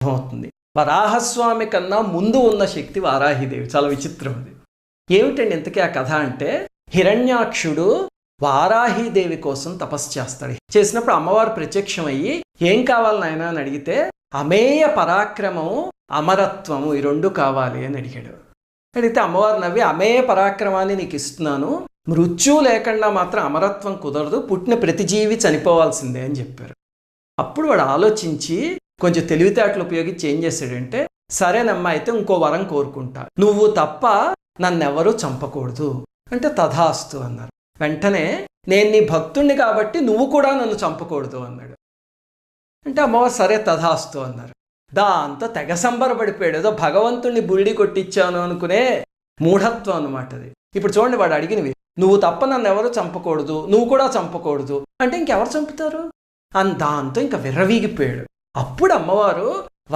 అర్థమవుతుంది. వరాహస్వామి కన్నా ముందు ఉన్న శక్తి వారాహిదేవి. చాలా విచిత్రం అది. ఏమిటండి ఇంతకీ ఆ కథ అంటే, హిరణ్యాక్షుడు వారాహిదేవి కోసం తపస్సు చేస్తాడు. చేసినప్పుడు అమ్మవారు ప్రత్యక్షమయ్యి ఏం కావాలి నాయన అని అడిగితే, అమేయ పరాక్రమము అమరత్వము ఈ రెండు కావాలి అని అడిగాడు. అడిగితే అమ్మవారు నవ్వి, అమేయ పరాక్రమాన్ని నీకు ఇస్తున్నాను, మృత్యువు లేకుండా మాత్రం అమరత్వం కుదరదు, పుట్టిన ప్రతి జీవి చనిపోవాల్సిందే అని చెప్పారు. అప్పుడు వాడు ఆలోచించి కొంచెం తెలివితేటలు ఉపయోగించి ఏం చేశాడంటే, సరేనమ్మా అయితే ఇంకో వరం కోరుకుంటా, నువ్వు తప్ప నన్నెవరూ చంపకూడదు అంటే తథాస్తు అన్నారు. వెంటనే నేను నీ భక్తుణ్ణి కాబట్టి నువ్వు కూడా నన్ను చంపకూడదు అన్నాడు. అంటే అమ్మవారు సరే తథాస్తు అన్నారు. దాంతో తెగ సంబరపడిపోయాడు. ఏదో భగవంతుణ్ణి బుల్డి కొట్టించాను అనుకునే మూఢత్వం అన్నమాట అది. ఇప్పుడు చూడండి, వాడు అడిగినవి, నువ్వు తప్ప నన్ను ఎవరు చంపకూడదు, నువ్వు కూడా చంపకూడదు అంటే ఇంకెవరు చంపుతారు అని దాంతో ఇంకా విర్రవీగిపోయాడు. అప్పుడు అమ్మవారు